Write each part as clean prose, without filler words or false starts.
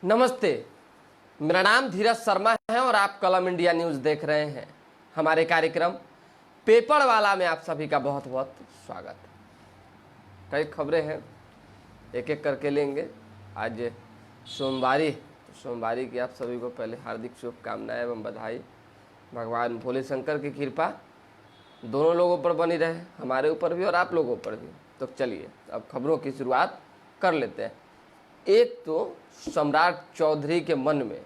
नमस्ते, मेरा नाम धीरज शर्मा है और आप कलम इंडिया न्यूज़ देख रहे हैं। हमारे कार्यक्रम पेपर वाला में आप सभी का बहुत बहुत स्वागत है। कई खबरें हैं, एक एक करके लेंगे। आज सोमवारी, तो सोमवारी की आप सभी को पहले हार्दिक शुभकामनाएं एवं बधाई। भगवान भोले शंकर की कृपा दोनों लोगों पर बनी रहे, हमारे ऊपर भी और आप लोगों पर भी। तो चलिए अब खबरों की शुरुआत कर लेते हैं। एक तो सम्राट चौधरी के मन में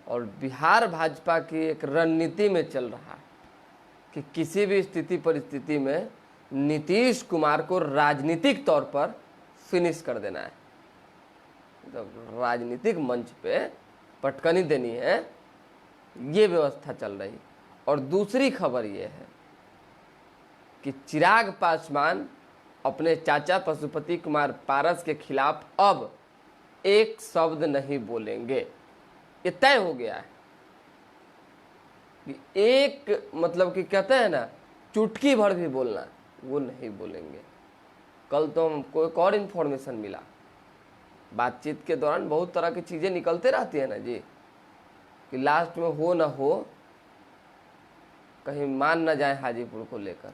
और बिहार भाजपा की एक रणनीति में चल रहा है कि किसी भी स्थिति परिस्थिति में नीतीश कुमार को राजनीतिक तौर पर फिनिश कर देना है। तो राजनीतिक मंच पे पटकनी देनी है, ये व्यवस्था चल रही। और दूसरी खबर ये है कि चिराग पासवान अपने चाचा पशुपति कुमार पारस के खिलाफ अब एक शब्द नहीं बोलेंगे। ये तय हो गया है कि एक मतलब कि कहते हैं ना, चुटकी भर भी बोलना, वो नहीं बोलेंगे। कल तो हमको एक और इन्फॉर्मेशन मिला, बातचीत के दौरान बहुत तरह की चीज़ें निकलते रहती है ना जी, कि लास्ट में हो ना हो कहीं मान ना जाए हाजीपुर को लेकर।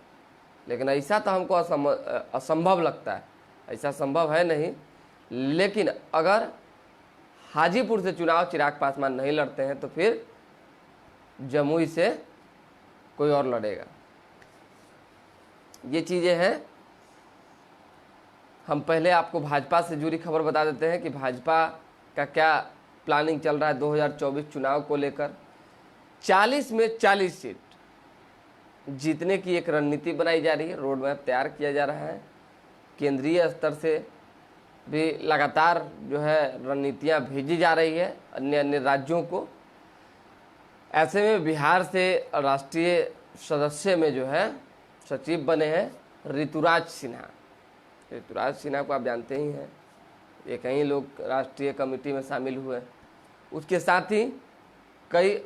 लेकिन ऐसा तो हमको असंभव लगता है, ऐसा संभव है नहीं। लेकिन अगर हाजीपुर से चुनाव चिराग पासवान नहीं लड़ते हैं तो फिर जमुई से कोई और लड़ेगा। ये चीज़ें हैं। हम पहले आपको भाजपा से जुड़ी खबर बता देते हैं कि भाजपा का क्या प्लानिंग चल रहा है 2024 चुनाव को लेकर। 40 में 40 सीट जीतने की एक रणनीति बनाई जा रही है, रोड मैप तैयार किया जा रहा है। केंद्रीय स्तर से भी लगातार जो है रणनीतियाँ भेजी जा रही है अन्य अन्य राज्यों को। ऐसे में बिहार से राष्ट्रीय सदस्य में जो है सचिव बने हैं ऋतुराज सिन्हा। ऋतुराज सिन्हा को आप जानते ही हैं, ये कई लोग राष्ट्रीय कमेटी में शामिल हुए। उसके साथ ही कई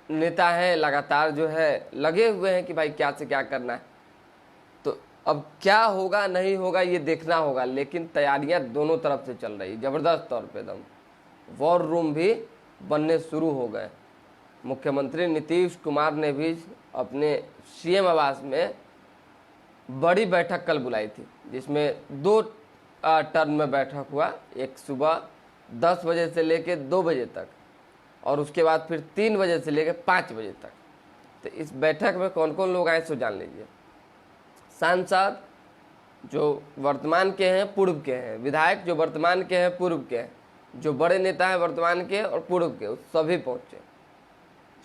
नेता हैं लगातार जो है लगे हुए हैं कि भाई क्या से क्या करना है। तो अब क्या होगा नहीं होगा ये देखना होगा, लेकिन तैयारियां दोनों तरफ से चल रही, ज़बरदस्त तौर पे एकदम। वॉर रूम भी बनने शुरू हो गए। मुख्यमंत्री नीतीश कुमार ने भी अपने सीएम आवास में बड़ी बैठक कल बुलाई थी, जिसमें 2 टर्न में बैठक हुआ। एक सुबह 10 बजे से लेकर 2 बजे तक और उसके बाद फिर 3 बजे से लेकर 5 बजे तक। तो इस बैठक में कौन कौन लोग आए सो जान लीजिए। सांसद जो वर्तमान के हैं पूर्व के हैं, विधायक जो वर्तमान के हैं पूर्व के हैं, जो बड़े नेता हैं वर्तमान के और पूर्व के, सभी पहुँचे।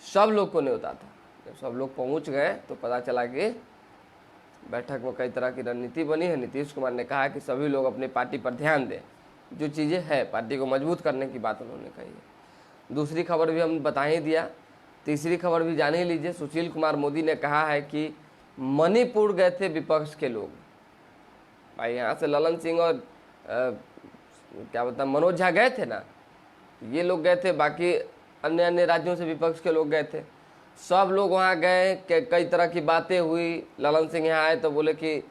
सब लोग को न्योता था। जब सब लोग पहुँच गए तो पता चला कि बैठक में कई तरह की रणनीति बनी है। नीतीश कुमार ने कहा कि सभी लोग अपनी पार्टी पर ध्यान दें, जो चीज़ें हैं पार्टी को मजबूत करने की बात उन्होंने कही है। दूसरी खबर भी हम बता ही दिया, तीसरी खबर भी जान ही लीजिए। सुशील कुमार मोदी ने कहा है कि मणिपुर गए थे विपक्ष के लोग। भाई यहाँ से ललन सिंह और क्या बता मनोज झा गए थे ना, ये लोग गए थे, बाकी अन्य अन्य राज्यों से विपक्ष के लोग गए थे। सब लोग वहाँ गए, कई तरह की बातें हुई। ललन सिंह यहाँ आए तो बोले कि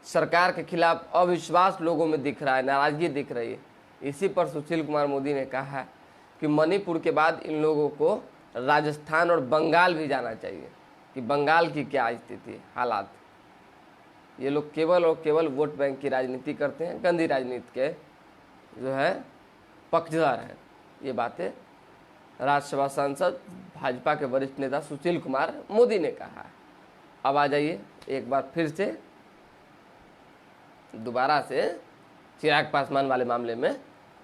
सरकार के खिलाफ अविश्वास लोगों में दिख रहा है, नाराजगी दिख रही है। इसी पर सुशील कुमार मोदी ने कहा है कि मणिपुर के बाद इन लोगों को राजस्थान और बंगाल भी जाना चाहिए कि बंगाल की क्या स्थिति हालात। ये लोग केवल और केवल वोट बैंक की राजनीति करते हैं, गंदी राजनीति के जो है पक्षधर हैं। ये बातें राज्यसभा सांसद भाजपा के वरिष्ठ नेता सुशील कुमार मोदी ने कहा है। अब आ जाइए एक बार फिर से दोबारा से चिराग पासवान वाले मामले में।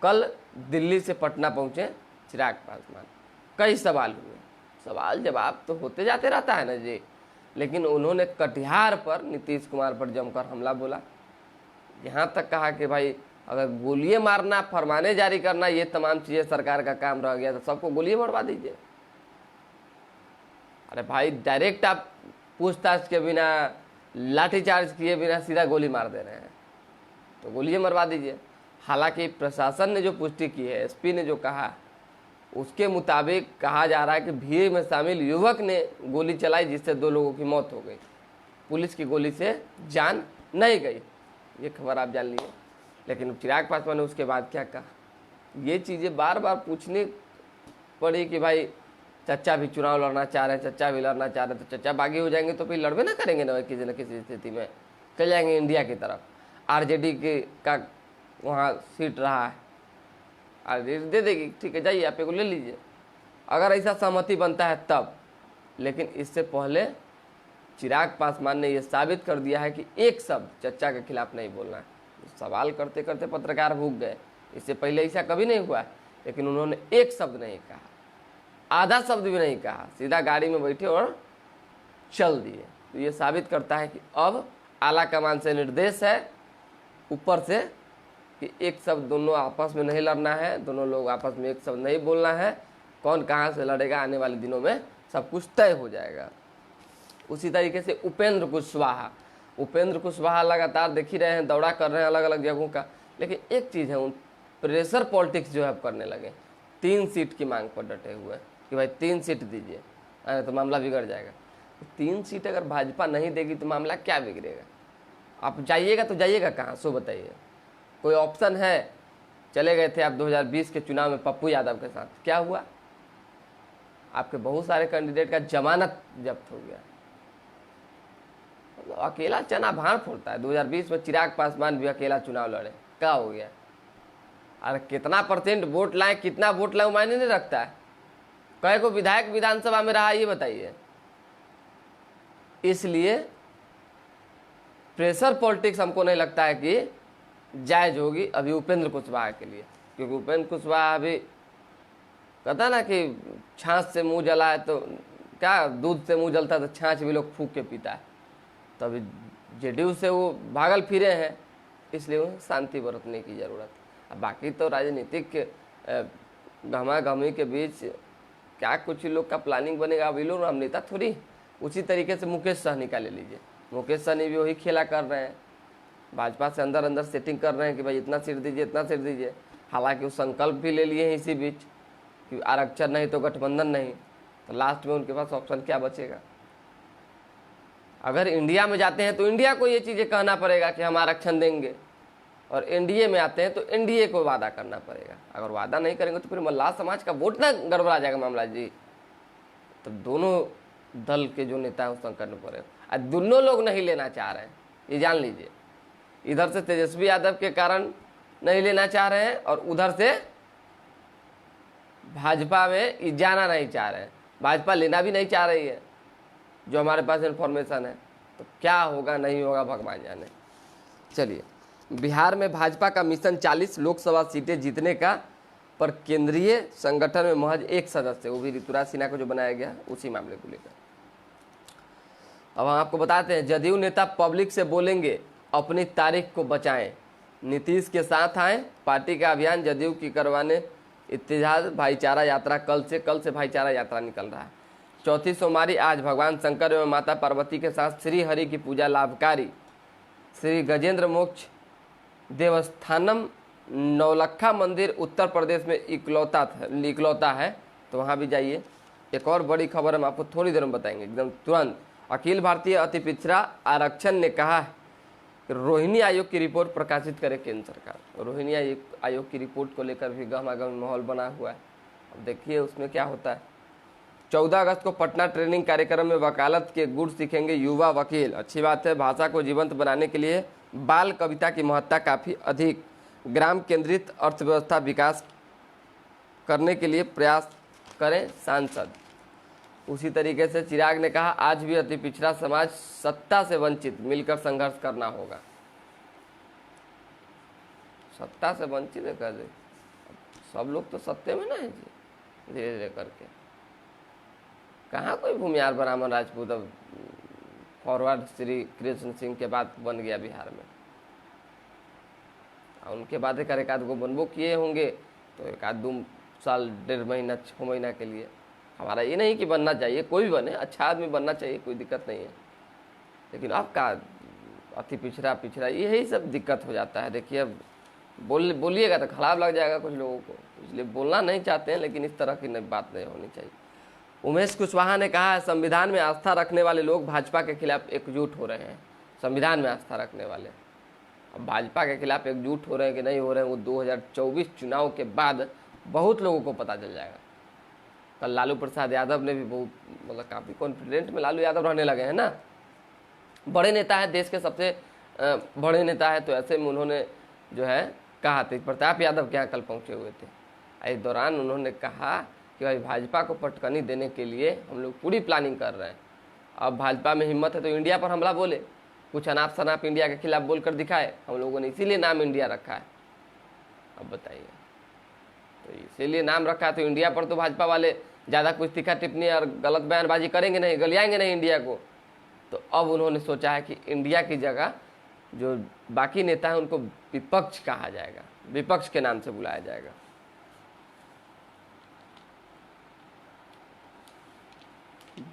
कल दिल्ली से पटना पहुंचे चिराग पासवान। कई सवाल हुए, सवाल जवाब तो होते जाते रहता है ना जी, लेकिन उन्होंने कटिहार पर नीतीश कुमार पर जमकर हमला बोला। यहाँ तक कहा कि भाई अगर गोलियां मारना, फरमाने जारी करना, ये तमाम चीज़ें सरकार का काम रह गया तो सबको गोलियां मरवा दीजिए। अरे भाई डायरेक्ट आप पूछताछ के बिना, लाठीचार्ज किए बिना सीधा गोली मार दे रहे हैं, तो गोलियां मरवा दीजिए। हालांकि प्रशासन ने जो पुष्टि की है, एसपी ने जो कहा, उसके मुताबिक कहा जा रहा है कि भीड़ में शामिल युवक ने गोली चलाई, जिससे 2 लोगों की मौत हो गई। पुलिस की गोली से जान नहीं गई। ये खबर आप जान लीजिए। लेकिन चिराग पासवान ने उसके बाद क्या कहा, ये चीज़ें बार बार पूछनी पड़ी कि भाई चचा भी चुनाव लड़ना चाह रहे हैं, चचा भी लड़ना चाह रहे हैं, तो चचा बागी हो जाएंगे तो फिर लड़बे ना करेंगे ना किसी न किसी स्थिति में, चले जाएंगे इंडिया की तरफ। आरजेडी के का वहाँ सीट रहा है, आरजेडी दे देगी, ठीक है जाइए आप को ले लीजिए, अगर ऐसा सहमति बनता है तब। लेकिन इससे पहले चिराग पासवान ने यह साबित कर दिया है कि एक शब्द चचा के खिलाफ नहीं बोलना है। सवाल करते करते पत्रकार भूख गए, इससे पहले ऐसा कभी नहीं हुआ, लेकिन उन्होंने एक शब्द नहीं कहा, आधा शब्द भी नहीं कहा, सीधा गाड़ी में बैठे और चल दिए। तो ये साबित करता है कि अब आला कमान से निर्देश है ऊपर से कि एक शब्द दोनों आपस में नहीं लड़ना है, दोनों लोग आपस में एक शब्द नहीं बोलना है। कौन कहाँ से लड़ेगा आने वाले दिनों में सब कुछ तय हो जाएगा। उसी तरीके से उपेंद्र कुशवाहा लगातार देख ही रहे हैं, दौरा कर रहे हैं अलग अलग जगहों का। लेकिन एक चीज़ है, उन प्रेशर पॉलिटिक्स जो है अब करने लगे, 3 सीट की मांग पर डटे हुए कि भाई 3 सीट दीजिए, तो मामला बिगड़ जाएगा। 3 सीट अगर भाजपा नहीं देगी तो मामला क्या बिगड़ेगा? आप जाइएगा तो जाइएगा कहाँ, सो बताइए। कोई ऑप्शन है? चले गए थे आप 2020 के चुनाव में पप्पू यादव के साथ, क्या हुआ? आपके बहुत सारे कैंडिडेट का जमानत जब्त हो गया। अकेला चना भाड़ फोड़ता है। 2020 में चिराग पासवान भी अकेला चुनाव लड़े, क्या हो गया? अरे कितना % वोट लाए, कितना वोट लाए मायने नहीं रखता है। कई को विधायक विधानसभा में रहा, ये बताइए। इसलिए प्रेशर पॉलिटिक्स हमको नहीं लगता है कि जायज होगी अभी उपेंद्र कुशवाहा के लिए, क्योंकि उपेंद्र कुशवाहा अभी कहता ना कि छाछ से मुंह जला है तो क्या, दूध से मुंह जलता है तो छाछ भी लोग फूंक के पीता है। तो अभी जेडीयू से वो भागल फिरे हैं, इसलिए उन्हें शांति बरतने की ज़रूरत है। अब बाकी तो राजनीतिक गहमा-गहमी के बीच क्या कुछ लोग का प्लानिंग बनेगा, अभी लोग हम नेता थोड़ी। उसी तरीके से मुकेश सहनी का ले लीजिए, मुकेश सहनी भी वही खेला कर रहे हैं, भाजपा से अंदर अंदर सेटिंग कर रहे हैं कि भाई इतना सीट दीजिए, इतना सीट दीजिए। हालांकि वो संकल्प भी ले लिए हैं इसी बीच कि आरक्षण नहीं तो गठबंधन नहीं, तो लास्ट में उनके पास ऑप्शन क्या बचेगा? अगर इंडिया में जाते हैं तो इंडिया को ये चीज़ें कहना पड़ेगा कि हम आरक्षण देंगे, और एनडीए में आते हैं तो एनडीए को वादा करना पड़ेगा। अगर वादा नहीं करेंगे तो फिर मल्लाह समाज का वोट ना गड़बड़ा जाएगा मामला जी। तो दोनों दल के जो नेता हैं उसका करना पड़ेगा, और दोनों लोग नहीं लेना चाह रहे हैं, ये जान लीजिए। इधर से तेजस्वी यादव के कारण नहीं लेना चाह रहे हैं, और उधर से भाजपा में जाना नहीं चाह रहे हैं, भाजपा लेना भी नहीं चाह रही है, जो हमारे पास इन्फॉर्मेशन है। तो क्या होगा नहीं होगा भगवान जाने। चलिए, बिहार में भाजपा का मिशन 40 लोकसभा सीटें जीतने का, पर केंद्रीय संगठन में महज 1 सदस्य, वो भी ऋतुराज सिन्हा को जो बनाया गया उसी मामले को लेकर। अब हम आपको बताते हैं, जदयू नेता पब्लिक से बोलेंगे अपनी तारीख को बचाएं, नीतीश के साथ आए, पार्टी का अभियान जदयू की करवाने इत्तेजाज। भाईचारा यात्रा कल से भाईचारा यात्रा निकल रहा है। चौथी सोमवारी आज भगवान शंकर एवं माता पार्वती के साथ श्री हरि की पूजा लाभकारी। श्री गजेंद्र मोक्ष देवस्थानम नौलखा मंदिर उत्तर प्रदेश में इकलौता है, तो वहाँ भी जाइए। एक और बड़ी खबर हम आपको थोड़ी देर में बताएंगे, एकदम तुरंत। अखिल भारतीय अति पिछड़ा आरक्षण ने कहा है कि रोहिणी आयोग की रिपोर्ट प्रकाशित करे केंद्र सरकार। रोहिणी आयोग की रिपोर्ट को लेकर भी गहमागहमी माहौल बना हुआ है। अब देखिए उसमें क्या होता है। 14 अगस्त को पटना ट्रेनिंग कार्यक्रम में वकालत के गुण सीखेंगे युवा वकील। अच्छी बात है, भाषा को जीवंत बनाने के लिए बाल कविता की महत्ता काफ़ी अधिक। ग्राम केंद्रित अर्थव्यवस्था विकास करने के लिए प्रयास करें सांसद। उसी तरीके से चिराग ने कहा, आज भी अति पिछड़ा समाज सत्ता से वंचित, मिलकर संघर्ष करना होगा। सत्ता से वंचित है कर दे, सब लोग तो सत्ते में ना है जी, धीरे धीरे करके। कहाँ कोई भूमिहार ब्राह्मण राजपूत अब फॉरवर्ड श्री कृष्ण सिंह के बाद बन गया बिहार में। उनके बाद एक आध को बनबो किए होंगे, तो 1-2 साल 1.5 महीना 6 महीना के लिए। हमारा ये नहीं कि बनना चाहिए, कोई भी बने, अच्छा आदमी बनना चाहिए, कोई दिक्कत नहीं है। लेकिन अब का अति पिछड़ा यही सब दिक्कत हो जाता है। देखिए अब बोलिएगा तो खराब लग जाएगा कुछ लोगों को, इसलिए बोलना नहीं चाहते हैं, लेकिन इस तरह की बात नहीं होनी चाहिए। उमेश कुशवाहा ने कहा है, संविधान में आस्था रखने वाले लोग भाजपा के खिलाफ एकजुट हो रहे हैं। संविधान में आस्था रखने वाले अब भाजपा के खिलाफ एकजुट हो रहे हैं कि नहीं हो रहे हैं, वो 2024 चुनाव के बाद बहुत लोगों को पता चल जाएगा। कल लालू प्रसाद यादव ने भी बहुत मतलब काफ़ी कॉन्फिडेंट में लालू यादव रहने लगे हैं ना, बड़े नेता है, देश के सबसे बड़े नेता है, तो ऐसे में उन्होंने जो है कहा, तेज प्रताप यादव के यहाँ कल पहुँचे हुए थे। इस दौरान उन्होंने कहा कि भाई भाजपा को पटकनी देने के लिए हम लोग पूरी प्लानिंग कर रहे हैं। अब भाजपा में हिम्मत है तो इंडिया पर हमला बोले, कुछ अनाप शनाप इंडिया के खिलाफ बोलकर दिखाए। हम लोगों ने इसीलिए नाम इंडिया रखा है। अब बताइए, तो इसीलिए नाम रखा है तो इंडिया पर तो भाजपा वाले ज़्यादा कुछ तीखा टिप्पणी और गलत बयानबाजी करेंगे नहीं, गलियाएंगे नहीं इंडिया को। तो अब उन्होंने सोचा है कि इंडिया की जगह जो बाकी नेता हैं उनको विपक्ष कहा जाएगा, विपक्ष के नाम से बुलाया जाएगा।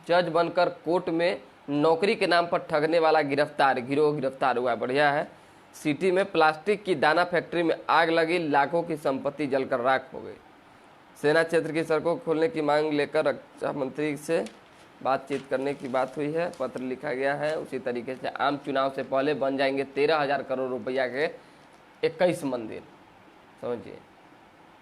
जज बनकर कोर्ट में नौकरी के नाम पर ठगने वाला गिरोह गिरफ्तार हुआ। बढ़िया है। सिटी में प्लास्टिक की दाना फैक्ट्री में आग लगी, लाखों की संपत्ति जलकर राख हो गई। सेना क्षेत्र की सड़कों को खोलने की मांग लेकर रक्षा मंत्री से बातचीत करने की बात हुई है, पत्र लिखा गया है। उसी तरीके से आम चुनाव से पहले बन जाएंगे 13,000 करोड़ रुपया के 21 मंदिर। समझिए,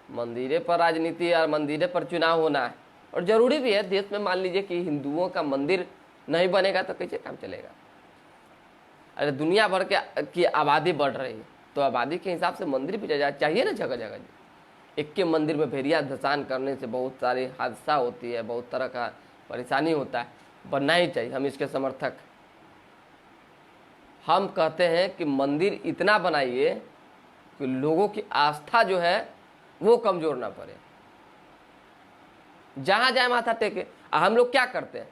मंदिरे पर राजनीति और मंदिरे पर चुनाव होना है, और जरूरी भी है देश में। मान लीजिए कि हिंदुओं का मंदिर नहीं बनेगा तो कैसे काम चलेगा। अरे दुनिया भर की आबादी बढ़ रही है, तो आबादी के हिसाब से मंदिर भी चाहिए ना जगह जगह। एक के मंदिर में भेड़िया धसान करने से बहुत सारी हादसा होती है, बहुत तरह का परेशानी होता है, बनना ही चाहिए। हम इसके समर्थक। हम कहते हैं कि मंदिर इतना बनाइए कि लोगों की आस्था जो है वो कमजोर ना पड़े, जहां जाए माथा टेके। हम लोग क्या करते हैं,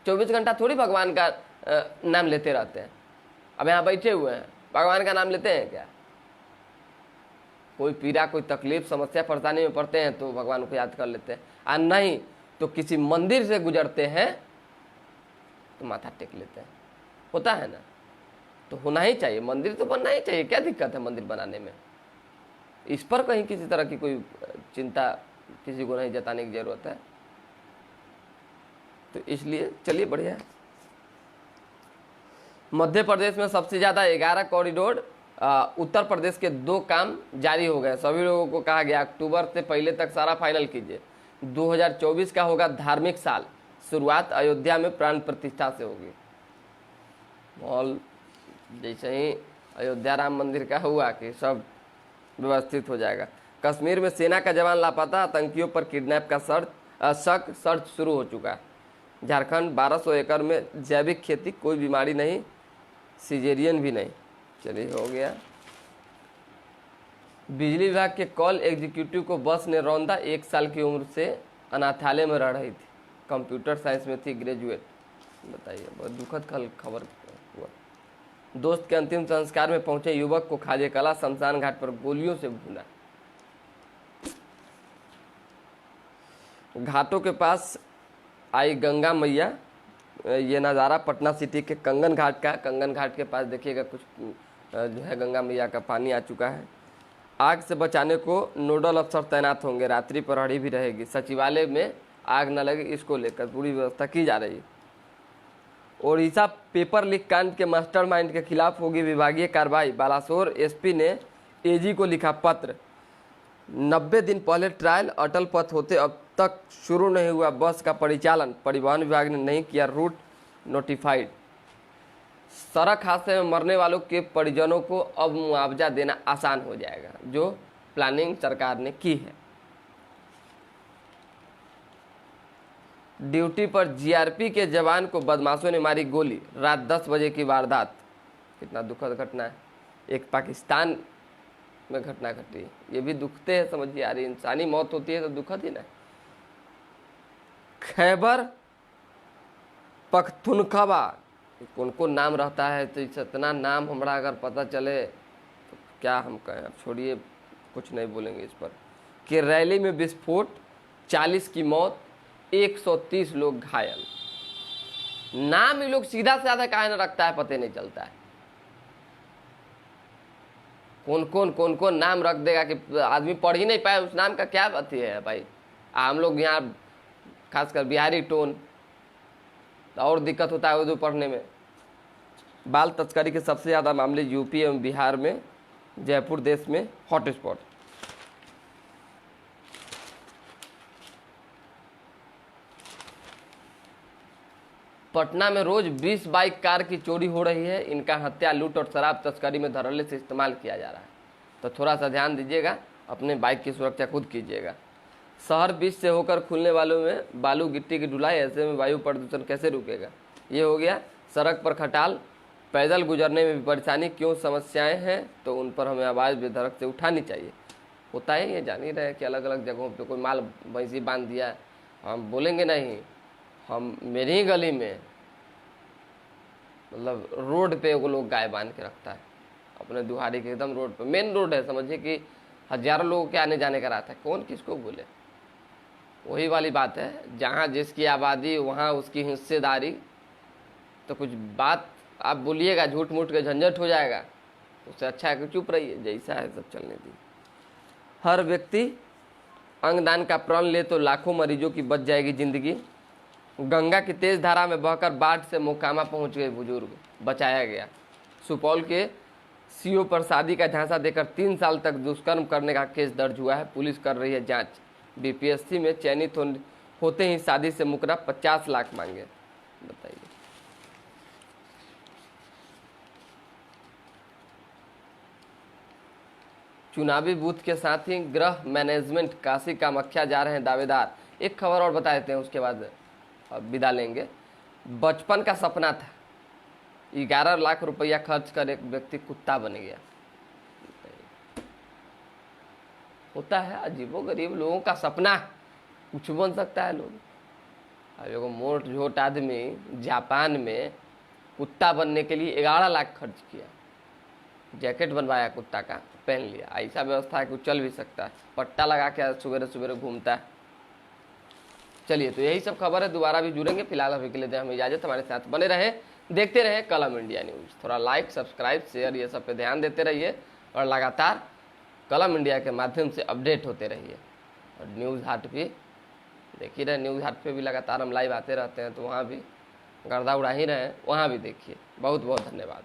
24 घंटा थोड़ी भगवान का नाम लेते रहते हैं। अब यहाँ बैठे हुए हैं, भगवान का नाम लेते हैं क्या? कोई पीड़ा, कोई तकलीफ, समस्या, परेशानी में पड़ते हैं तो भगवान को याद कर लेते हैं, और नहीं तो किसी मंदिर से गुजरते हैं तो माथा टेक लेते हैं। होता है ना, तो होना ही चाहिए, मंदिर तो बनना ही चाहिए। क्या दिक्कत है मंदिर बनाने में? इस पर कहीं किसी तरह की कोई चिंता किसी को नहीं जताने की जरूरत है। तो इसलिए चलिए बढ़िया है। मध्य प्रदेश में सबसे ज़्यादा 11 कॉरिडोर, उत्तर प्रदेश के 2 काम जारी हो गए। सभी लोगों को कहा गया अक्टूबर से पहले तक सारा फाइनल कीजिए। 2024 का होगा धार्मिक साल, शुरुआत अयोध्या में प्राण प्रतिष्ठा से होगी। माहौल जैसे ही अयोध्या राम मंदिर का हुआ कि सब व्यवस्थित हो जाएगा। कश्मीर में सेना का जवान लापता, आतंकियों पर किडनैप का सर्च शुरू हो चुका है। झारखंड 1200 एकड़ में जैविक खेती, कोई बीमारी नहीं, सिजेरियन भी नहीं। चलिए हो गया। बिजली विभाग के कॉल एग्जीक्यूटिव को बस ने रौंदा, 1 साल की उम्र से अनाथालय में रह रही थी, कंप्यूटर साइंस में थी ग्रेजुएट। बताइए, बहुत दुखद खबर हुआ। दोस्त के अंतिम संस्कार में पहुंचे युवक को खाजे कला, शमशान घाट पर गोलियों से भूना। घाटों के पास आई गंगा मैया। ये नज़ारा पटना सिटी के कंगन घाट का है। कंगन घाट के पास देखिएगा कुछ जो है गंगा मैया का पानी आ चुका है। आग से बचाने को नोडल अफसर तैनात होंगे, रात्रि प्रहरी भी रहेगी। सचिवालय में आग न लगे इसको लेकर पूरी व्यवस्था की जा रही है। ओडिशा पेपर लीक कांड के मास्टरमाइंड के खिलाफ होगी विभागीय कार्रवाई। बालासोर एसपी ने एजी को लिखा पत्र। 90 दिन पहले ट्रायल अटल पथ होते अब तक शुरू नहीं हुआ बस का परिचालन, परिवहन विभाग ने नहीं किया रूट नोटिफाइड। सड़क हादसे में मरने वालों के परिजनों को अब मुआवजा देना आसान हो जाएगा, जो प्लानिंग सरकार ने की है। ड्यूटी पर जीआरपी के जवान को बदमाशों ने मारी गोली, रात 10 बजे की वारदात। कितना दुखद घटना है। एक पाकिस्तान में घटना घटी, ये भी दुखते हैं। समझिए यार, इंसानी मौत होती है तो दुखद ही ना। खैबर पख्तूनख्वा, कौन कौन नाम रहता है, तो इतना नाम हमारा अगर पता चले तो क्या हम कहें। अब छोड़िए, कुछ नहीं बोलेंगे इस पर। कि रैली में विस्फोट, 40 की मौत, 130 लोग घायल। नाम ये लोग सीधा से ज्यादा काहे न रखता है पता नहीं चलता है। कौन कौन नाम रख देगा कि आदमी पढ़ ही नहीं पाए, उस नाम का क्या अथी है भाई। हम लोग यहाँ खासकर बिहारी टोन, तो और दिक्कत होता है उर्दू पढ़ने में। बाल तस्करी के सबसे ज़्यादा मामले यूपी एवं बिहार में जयपुर देश में हॉटस्पॉट। पटना में रोज 20 बाइक कार की चोरी हो रही है। इनका हत्या, लूट और शराब तस्करी में धड़ल्ले से इस्तेमाल किया जा रहा है। तो थोड़ा सा ध्यान दीजिएगा, अपने बाइक की सुरक्षा खुद कीजिएगा। शहर बीच से होकर खुलने वालों में बालू गिट्टी की ढुलाई, ऐसे में वायु प्रदूषण कैसे रुकेगा। ये हो गया। सड़क पर खटाल, पैदल गुजरने में भी परेशानी, क्यों समस्याएं हैं तो उन पर हमें आवाज़ बेधड़क से उठानी चाहिए। होता है ये, जान ही रहे कि अलग अलग जगहों पे कोई माल भैंसी बांध दिया, हम बोलेंगे नहीं। हम मेरी ही गली में मतलब रोड पे वो लोग गाय बांध के रखता है अपने दुहारी के एकदम रोड पे, मेन रोड है, समझिए कि हजारों लोगों के आने जाने का रहता है, कौन किसको बोले। वही वाली बात है, जहाँ जिसकी आबादी वहाँ उसकी हिस्सेदारी। तो कुछ बात आप बोलिएगा, झूठ मूठ के झंझट हो जाएगा। उससे अच्छा है कि चुप रहिए, जैसा है सब चलने दी। हर व्यक्ति अंगदान का प्रण ले तो लाखों मरीजों की बच जाएगी जिंदगी। गंगा की तेज धारा में बहकर बाढ़ से मोकामा पहुंच गए बुजुर्ग, बचाया गया। सुपौल के सीओ पर शादी का झांसा देकर 3 साल तक दुष्कर्म करने का केस दर्ज हुआ है। पुलिस कर रही है जांच। बीपीएससी में चयनित होते ही शादी से मुकरा, 50 लाख मांगे। बताइए। चुनावी बूथ के साथ ही गृह मैनेजमेंट, काशी कामाख्या जा रहे हैं दावेदार। एक खबर और बता देते हैं, उसके बाद विदा लेंगे। बचपन का सपना था, 11 लाख रुपया खर्च कर एक व्यक्ति कुत्ता बन गया। होता है, अजीबो गरीब लोगों का सपना कुछ बन सकता है लोग। अब एगो मोट झोट आदमी जापान में कुत्ता बनने के लिए 11 लाख खर्च किया, जैकेट बनवाया कुत्ता का, पहन लिया। ऐसा व्यवस्था है कि चल भी सकता है, पट्टा लगा के सुबह सुबह घूमता है। चलिए, तो यही सब खबर है, दोबारा भी जुड़ेंगे। फिलहाल अभी के लिए दें हमें इजाजत, हमारे साथ बने रहें, देखते रहें कलम इंडिया न्यूज़। थोड़ा लाइक, सब्सक्राइब, शेयर ये सब पे ध्यान देते रहिए और लगातार कलम इंडिया के माध्यम से अपडेट होते रहिए। और न्यूज़ हाट भी देख ही रहे, न्यूज़ हाट पे भी लगातार हम लाइव आते रहते हैं, तो वहाँ भी गर्दा उड़ा ही रहे हैं, वहाँ भी देखिए। बहुत बहुत धन्यवाद।